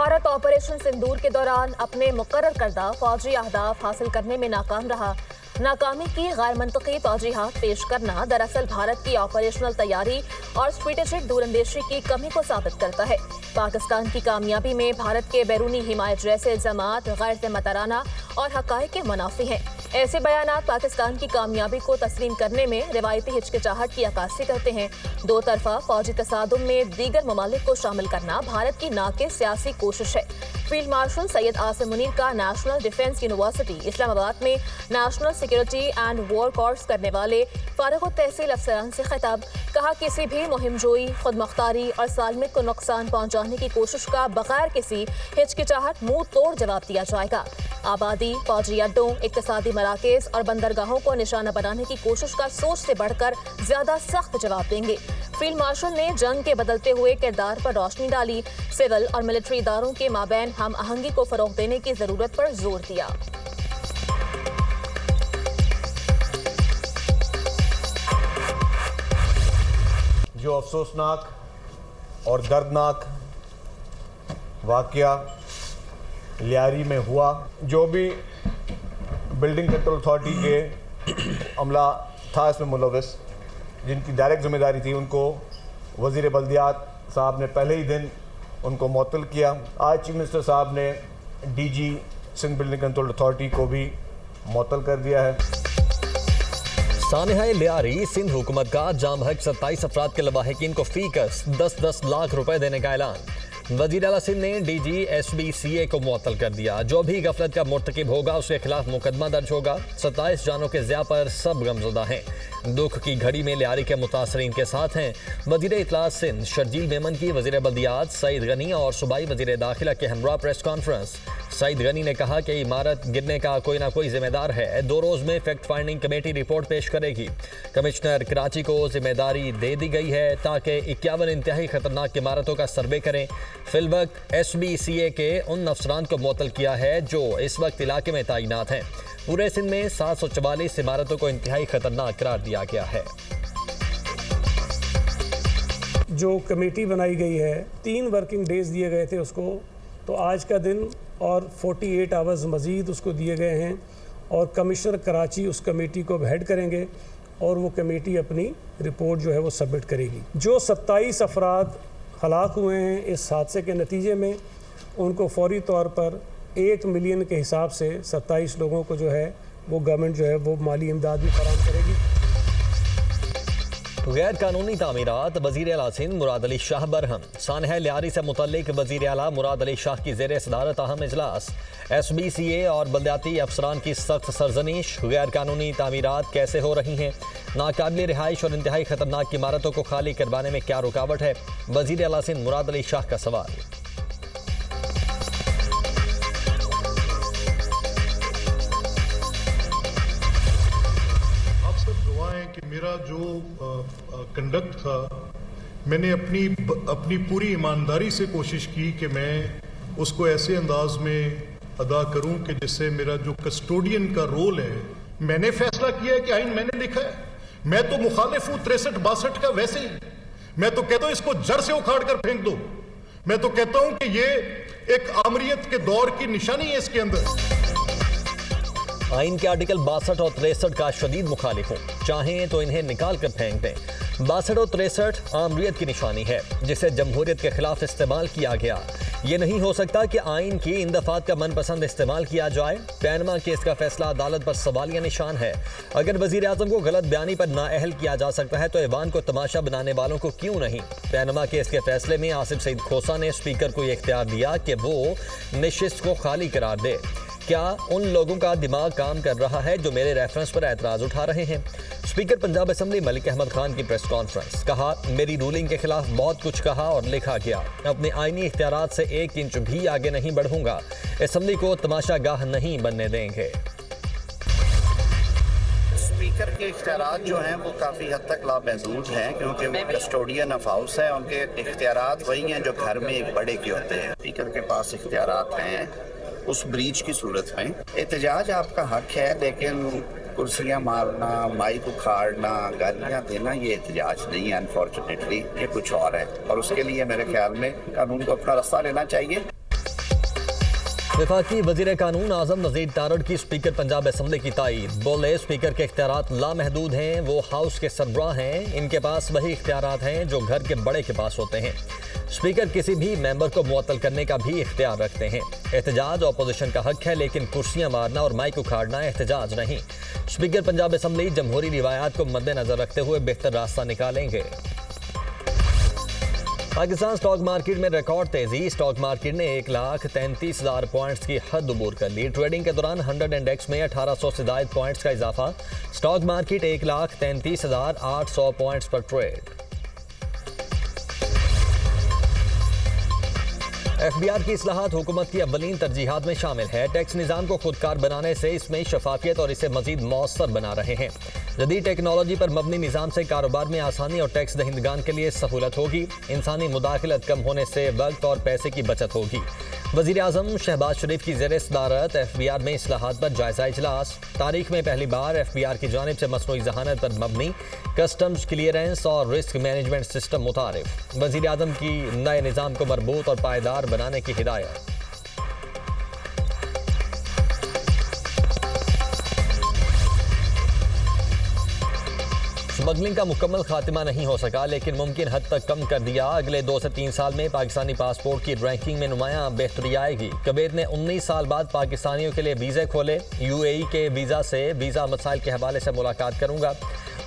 Bharat operation सिंदूर के दौरान अपने मुकर्रर करदा फौजी अहदाफ हासिल करने में नाकाम रहा। नाकामी की गैर मंतकी तौजीहात पेश करना दरअसल भारत की ऑपरेशनल तैयारी और स्ट्रेटेजिक दूरंदेशी की कमी को साबित करता है। पाकिस्तान की कामयाबी में भारत के बैरूनी हिमायत जैसे इल्जामात गैर जिम्मेदाराना और हकायक के मुनाफी हैं। ऐसे बयानात पाकिस्तान की कामयाबी को तस्लीम करने में रिवायती हिचकिचाहट की अक्कासी करते हैं। दो तरफा फौजी तसादुम में दीगर ममालिक को शामिल करना भारत की नाक़िस सियासी कोशिश है। फील्ड मार्शल सैयद आसिम मुनीर का नेशनल डिफेंस यूनिवर्सिटी इस्लामाबाद में national security and war course करने वाले फारिग तहसील अफसरान से खिताब। कहा, किसी भी मुहिमजोई, खुदमुख्तारी और सालमियत को नुकसान पहुंचाने की कोशिश का बगैर किसी हिचकिचाहट मुंह तोड़ जवाब दिया जाएगा। आबादी, फौजी अड्डों, इक्तिसादी मराकज़ और बंदरगाहों को निशाना बनाने की कोशिश का सोच से बढ़कर ज्यादा सख्त जवाब देंगे। फील्ड मार्शल ने जंग के बदलते हुए किरदार पर रोशनी डाली। सिविल और मिलिट्री इदारों के माबैन हम आहंगी को फरोग देने की जरूरत पर जोर दिया। जो अफसोसनाक और दर्दनाक वाकया लियारी में हुआ, जो भी बिल्डिंग कंट्रोल अथॉरिटी के अमला था इसमें मुलविस, जिनकी डायरेक्ट जिम्मेदारी थी, उनको वज़ीर बल्दियात साहब ने पहले ही दिन उनको मुअत्तल किया। आज चीफ मिनिस्टर साहब ने DG Sindh building control authority को भी मुअत्तल कर दिया है। सानिहा लियारी सिंध हुकूमत का जाम हक 27 अफराद के लवाहिकीन को फीकस 10-10 लाख रुपए देने का ऐलान। वज़ीर आला सिंध ने डीजी SBCA को मुअत्तल कर दिया। जो भी गफलत का मुर्तकिब होगा उसके खिलाफ मुकदमा दर्ज होगा। 27 जानों के ज़िया पर सब गमज़दा हैं। दुख की घड़ी में लियारी के मुतासरीन के साथ हैं वज़ीर इत्तलात सिंध शर्जील मेमन की वज़ीर बल्दियात सईद गनी और सूबाई वज़ीर दाखिला के हमरा प्रेस कॉन्फ्रेंस। सईद गनी ने कहा कि इमारत गिरने का कोई ना कोई जिम्मेदार है। 2 रोज़ में फैक्ट फाइंडिंग कमेटी रिपोर्ट पेश करेगी। कमिश्नर कराची को जिम्मेदारी दे दी गई है ताकि 51 इंतहाई खतरनाक इमारतों का सर्वे करें। फिलवक्त SBCA के उन अफसरान को मुअत्तल किया है जो इस वक्त इलाके में तैनात हैं। पूरे सिंध में 744 इमारतों को इंतहाई खतरनाक करार दिया गया है। जो कमेटी बनाई गई है, 3 वर्किंग डेज दिए गए थे उसको, तो आज का दिन और 48 आवर्स मज़ीद उसको दिए गए हैं और कमिश्नर कराची उस कमेटी को हेड करेंगे और वो कमेटी अपनी रिपोर्ट जो है वो सबमिट करेगी। जो 27 अफराद हलाक हुए हैं इस हादसे के नतीजे में, उनको फौरी तौर पर 1 मिलियन के हिसाब से 27 लोगों को जो है वो गवर्नमेंट जो है वो माली इमदाद भी फराहम करेगी। गैर कानूनी तामीरात वज़ीर आला सिंध मुराद अली शाह बरहम। सानिहा लियारी से मुतल्लिक वज़ीर आला मुराद अली शाह की ज़ेर सदारत अहम इजलास। SBCA और बल्दियाती अफसरान की सख्त सरजनीश। गैर कानूनी तामीरात कैसे हो रही हैं? नाकाबिल रिहाइश और इंतहाई खतरनाक इमारतों को खाली करवाने में क्या रुकावट है? वज़ीर आला सिंध मुराद अली शाह का सवाल। कि मेरा जो कंडक्ट था, मैंने अपनी पूरी ईमानदारी से कोशिश की कि मैं उसको ऐसे अंदाज में अदा करूं कि जिससे मेरा जो कस्टोडियन का रोल है, मैंने फैसला किया है कि आइन मैंने लिखा है। मैं तो मुखालिफ हूं 63-62 का, वैसे ही मैं तो कहता हूं इसको जड़ से उखाड़ कर फेंक दो। मैं तो कहता हूं कि ये एक आमरीत के दौर की निशानी है इसके अंदर। आइन के आर्टिकल 62 और 63 का शदीद मुखालिफ हूँ, चाहें तो इन्हें निकाल कर फेंक दें। 62 और 63 आमरीत की निशानी है जिसे जमहूरियत के खिलाफ इस्तेमाल किया गया। ये नहीं हो सकता कि आइन की इन दफात का मनपसंद इस्तेमाल किया जाए। पैनमा केस का फैसला अदालत पर सवालिया निशान है। अगर वजीर आजम को गलत बयानी पर नाअहल किया जा सकता है तो ऐवान को तमाशा बनाने वालों को क्यों नहीं? पैनमा केस के फैसले में आसिफ सईद खोसा ने स्पीकर को यह इख्तियार दिया कि वो नशिस्त को खाली करार दे। क्या उन लोगों का दिमाग काम कर रहा है जो मेरे रेफरेंस पर एतराज उठा रहे हैं? स्पीकर पंजाब असम्बली मलिक अहमद खान की प्रेस कॉन्फ्रेंस। कहा, मेरी रूलिंग के खिलाफ बहुत कुछ कहा और लिखा गया। अपने आईनी इख्तियारात से 1 इंच भी आगे नहीं बढ़ूंगा। असम्बली को तमाशागाह नहीं बनने देंगे। स्पीकर के इख्तियारात जो हैं वो काफ़ी हद तक लामहदूद हैं क्योंकि वो कस्टोडियन ऑफ हाउस है। उनके इख्तियारात वही हैं जो घर में एक बड़े के होते हैं। स्पीकर के पास इख्तियारात हैं उस ब्रीच की सूरत में। एहतजाज आपका हक है, लेकिन कुर्सियां मारना, माइक उखाड़ना, गालियां देना ये एहतजाज नहीं है। अनफॉर्चुनेटली ये कुछ और है और उसके लिए मेरे ख्याल में कानून को अपना रास्ता लेना चाहिए। वफाकी वजीर कानून आजम नजीर तारड़ की स्पीकर पंजाब असम्बली की तायीद। बोले स्पीकर के इख्तियारात लामहदूद हैं, वो हाउस के सरबराह हैं, इनके पास वही इख्तियारात हैं जो घर के बड़े के पास होते हैं। स्पीकर किसी भी मेंबर को मुअत्तल करने का भी इख्तियार रखते हैं। एहतजाज अपोजिशन का हक है, लेकिन कुर्सियां मारना और माइक उखाड़ना एहतजाज नहीं। स्पीकर पंजाब असम्बली जमहूरी रिवायात को मद्देनजर रखते हुए बेहतर रास्ता निकालेंगे। पाकिस्तान स्टॉक मार्केट में रिकॉर्ड तेजी। स्टॉक मार्केट ने 1,33,000 पॉइंट्स की हद अबूर कर ली। ट्रेडिंग के दौरान 100 इंडेक्स में 1800 से ज़ायद पॉइंट्स का इजाफा। स्टॉक मार्केट 1,33,800 पॉइंट्स पर ट्रेड। FBI की इस्लाहात हुकूमत की अव्वलीन तरजीहात में शामिल है। टैक्स निज़ाम को खुदकार बनाने से इसमें शफाफियत और इसे मजीद मौसर बना रहे हैं। जदीद टेक्नोलॉजी पर मबनी निज़ाम से कारोबार में आसानी और टैक्स दहिंदगान के लिए सहूलत होगी। इंसानी मुदाखलत कम होने से वक्त और पैसे की बचत होगी। वज़ीर आज़म शहबाज शरीफ की ज़ेर सदारत FBI में इस्लाहात पर जायज़ा इजलास। तारीख में पहली बार FBI की जानिब से मसनूई ज़हानत पर मबनी कस्टम्स क्लियरेंस और रिस्क मैनेजमेंट सिस्टम मुतारिफ। वज़ीर आज़म की नए निज़ाम को मरबूत और पायदार बनाने की हिदायत। स्मगलिंग का मुकम्मल खात्मा नहीं हो सका, लेकिन मुमकिन हद तक कम कर दिया। अगले 2 से 3 साल में पाकिस्तानी पासपोर्ट की रैंकिंग में नुमायां बेहतरी आएगी। कुवैत ने 19 साल बाद पाकिस्तानियों के लिए वीज़े खोले। UAE के वीज़ा से वीज़ा मसाइल के हवाले से मुलाकात करूंगा।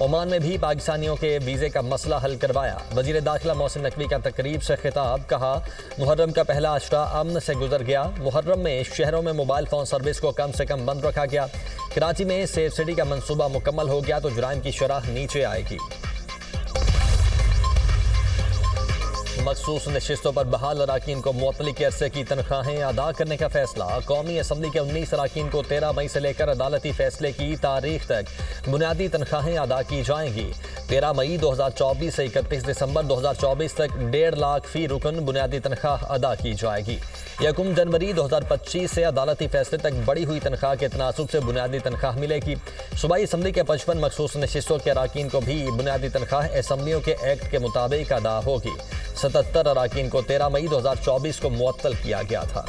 ओमान में भी पाकिस्तानियों के वीज़े का मसला हल करवाया। वज़ीर दाखिला मोहसिन नकवी का तकरीब से खिताब। कहा, मुहर्रम का पहला अशरा अमन से गुजर गया। मुहर्रम में शहरों में मोबाइल फ़ोन सर्विस को कम से कम बंद रखा गया। कराची में सेफ सिटी का मंसूबा मुकम्मल हो गया तो जुराइम की शरह नीचे आएगी। मखसूस नशिस्तों पर बहाल अराकीन को मुअत्तली के अरसे की तनख्वाहें अदा करने का फैसला। कौमी असम्बली के 19 अराकीन को 13 मई से लेकर अदालती फैसले की तारीख तक बुनियादी तनख्वाहें अदा की जाएंगी। 13 मई 2024 से 31 दिसंबर 2024 तक 1.5 लाख फी रुकन बुनियादी तनख्वाह अदा की जाएगी। 1 जनवरी 2025 से अदालती फैसले तक बढ़ी हुई तनख्वाह के तनासुब से बुनियादी तनख्वाह मिलेगी। सूबाई असम्बली के 55 मखसूस नशिस्तों के अराकीन को भी बुनियादी तनख्वाह असम्बलियों के एक्ट के मुताबिक अदा होगी। 77 अराकीन को 13 मई 2024 को मुअत्तल किया गया था।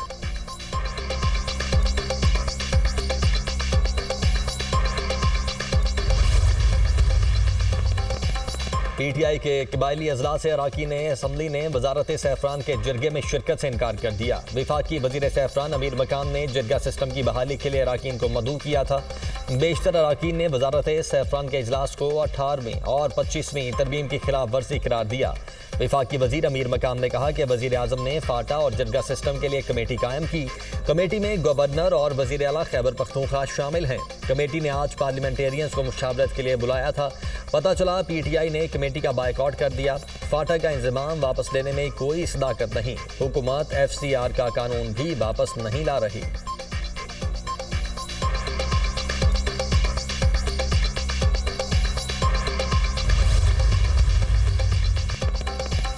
PTI के कबायली अजला से अराकीन असम्बली ने वजारत सैफरान के जरगे में शिरकत से इनकार कर दिया। वफाकी वजीर सैफरान अमीर मकाम ने जरगा सिस्टम की बहाली के लिए अराकीन को मदऊ किया था। बेशतर अराकीन ने वजारत सैफरान के इजलास को 18वीं और 25वीं तरमीम की खिलाफ वर्जी करार दिया। वफाकी वजीर अमीर मकाम ने कहा कि वजीर आज़म ने फाटा और जरगा सिस्टम के लिए कमेटी कायम की। कमेटी में गवर्नर और वजीर आला खैबर पख्तूनख्वा शामिल हैं। कमेटी ने आज पार्लियामेंटेरियंस को मुशावरत के लिए बुलाया था। पता चला PTI ने कमेटी का बायकॉट कर दिया। फाटा का इंतजाम वापस लेने में कोई सदाकत नहीं। हुकूमत FCR का कानून भी वापस नहीं ला रही।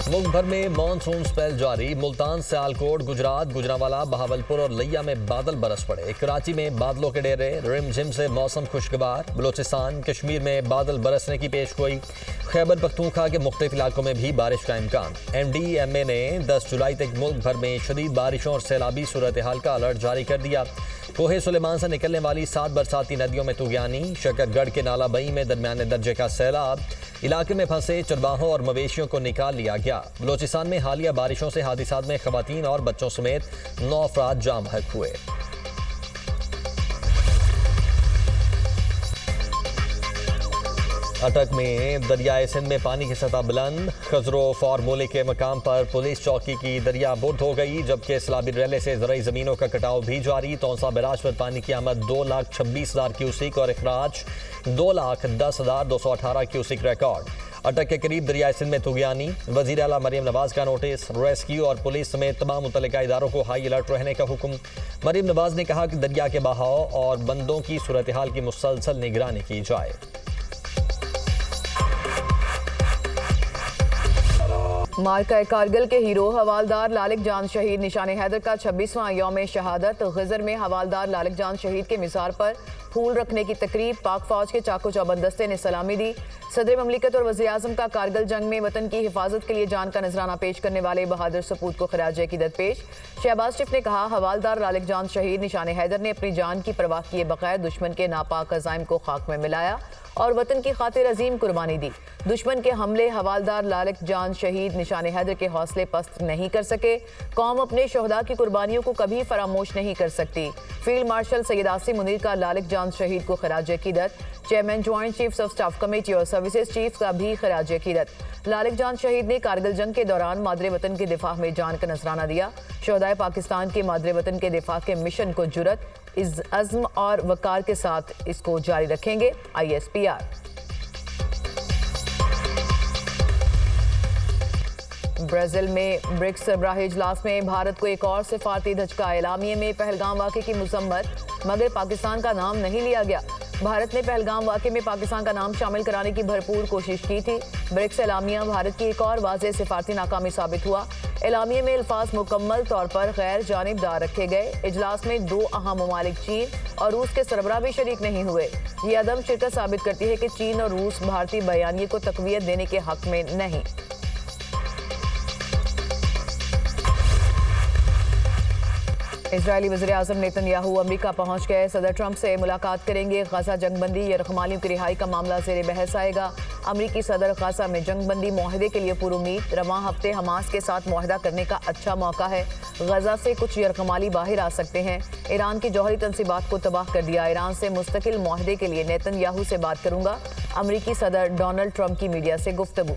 मुल्क भर में मानसून स्पेल जारी। मुल्तान, सियालकोट, गुजरात, गुजरांवाला, बहावलपुर और लिया में बादल बरस पड़े। कराची में बादलों के डेरे, रिमझिम से मौसम खुशगवार। बलोचिस्तान, कश्मीर में बादल बरसने की पेशगोई। खैबर पख्तूनख्वा के मुख्तलिफ इलाकों में भी बारिश का इम्कान। MDMA ने 10 जुलाई तक मुल्क भर में शदीद बारिशों और सैलाबी सूरत हाल का अलर्ट जारी कर दिया। कोहे सुलेमान से निकलने वाली 7 बरसाती नदियों में तूगियानी। शकरगढ़ के नाला बई में दरमियाने दर्जे का सैलाब। इलाके में फंसे चरवाहों और मवेशियों को निकाल लिया गया। बलोचिस्तान में हालिया बारिशों से हादिसात में खवातीन और बच्चों समेत 9 अफराद जाम बहक हुए। अटक में दरियाए सिंध में पानी की सतह बुलंद। खजरो फार्मूले के मकाम पर पुलिस चौकी की दरिया बुर्द हो गई, जबकि सलाबी रेले से ज़रई ज़मीनों का कटाव भी जारी। तौसा बैराज पर पानी की आमद 2,26,000 क्यूसिक और अखराज 2,10,218 क्यूसिक रिकॉर्ड। अटक के करीब दरियाए सिंध में तुगियानी। वज़ीर आला मरियम नवाज का नोटिस। रेस्क्यू और पुलिस समेत तमाम मुतल्लिका इदारों को हाई अलर्ट रहने का हुक्म। मरियम नवाज ने कहा कि दरिया के बहाव और बंदों की सूरत हाल की मुसलसल निगरानी की जाए। मार्का कारगिल के हीरो हवालदार लालिक जान शहीद निशान हैदर का 26वां यौम शहादत। ग़ज़र में हवालदार लालिक जान शहीद के मिज़ार पर फूल रखने की तकरीब, पाक फौज के चाको चौबंद दस्ते ने सलामी दी। सदर ममलिकत और वज़ीर-ए-आज़म का कारगिल जंग में वतन की हिफाजत के लिए जान का नजराना पेश करने वाले बहादुर सपूत को खराज अकीदत पेश। शहबाज शरीफ ने कहा, हवालदार लालिक जान शहीद निशान हैदर ने अपनी जान की परवाह किए बगैर दुश्मन के नापाक अज़ाइम को खाक में मिलाया और वतन की खातिर अजीम कुर्बानी दी। दुश्मन के हमले हवालदार लालिक जान शहीद निशान हैदर के हौसले पस्त नहीं कर सके। कौम अपने शहदा की कुर्बानियों को कभी फरामोश नहीं कर सकती। फील्ड मार्शल सैयद आसिम मुनीर का लालिक जान शहीद को खराज अकीदत। Chairman joint chiefs of staff committee और सर्विसेज चीफ का भी खराज अकीदत। लालिक जान शहीद ने कारगिल जंग के दौरान मादरे वतन के दिफा में जान का नजराना दिया। शहदाए पाकिस्तान के मादरे वतन के दिफा के मिशन को जुरत, इज़्म और वकार के साथ इसको जारी रखेंगे। ISPR। ब्राजील में ब्रिक्स सरबराही इजलास में भारत को एक और सिफारती धचका। एलामिये में पहलगाम वाक़े की मजम्मत, मगर पाकिस्तान का नाम नहीं लिया गया। भारत ने पहलगाम वाक़े में पाकिस्तान का नाम शामिल कराने की भरपूर कोशिश की थी। ब्रिक्स एलामिया भारत की एक और वाज़ेह सिफारती नाकामी साबित हुआ। एलामिये में अल्फाज मुकम्मल तौर पर गैर जानिबदार रखे गए। इजलास में 2 अहम ममालिक चीन और रूस के सरबराह भी शरीक नहीं हुए। ये अदम शिरकत साबित करती है कि चीन और रूस भारतीय बयानिए को तक़वियत देने के हक में नहीं। इजरायली वज़ीर-ए-आज़म नेतन्याहू अमेरिका पहुंच गए। सदर ट्रंप से मुलाकात करेंगे। गजा जंगबंदी या रखमालियों की रिहाई का मामला ज़ेर बहस आएगा। अमेरिकी सदर गजा में जंगबंदी मुआहदे के लिए पुरुमीद। रवां हफ्ते हमास के साथ मुआहदा करने का अच्छा मौका है। गजा से कुछ यरगमाली बाहर आ सकते हैं। ईरान की जौहरी तंसीबात को तबाह कर दिया। ईरान से मुस्तकिल मुआहदे के लिए नेतन्याहू से बात करूंगा। अमेरिकी सदर डोनाल्ड ट्रंप की मीडिया से गुफ्तगू।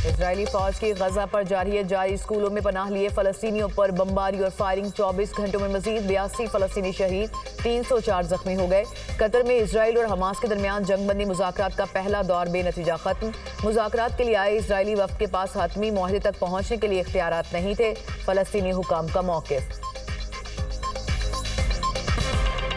इजरायली फौज की गजा पर जारी स्कूलों में पनाह लिए फलस्तीनियों पर बमबारी और फायरिंग। 24 घंटों में मजीद 82 फलस्तीनी शहीद, 304 जख्मी हो गए। कतर में इजराइल और हमास के दरमियान जंगबंदी मुज़ाकरात का पहला दौर बेनतीजा खत्म। मुज़ाकरात के लिए आए इजरायली वफ़द के पास हतमी मुआहदे तक पहुंचने के लिए इख्तियारात नहीं थे। फलस्तीनी हुकाम का मौक़िफ़।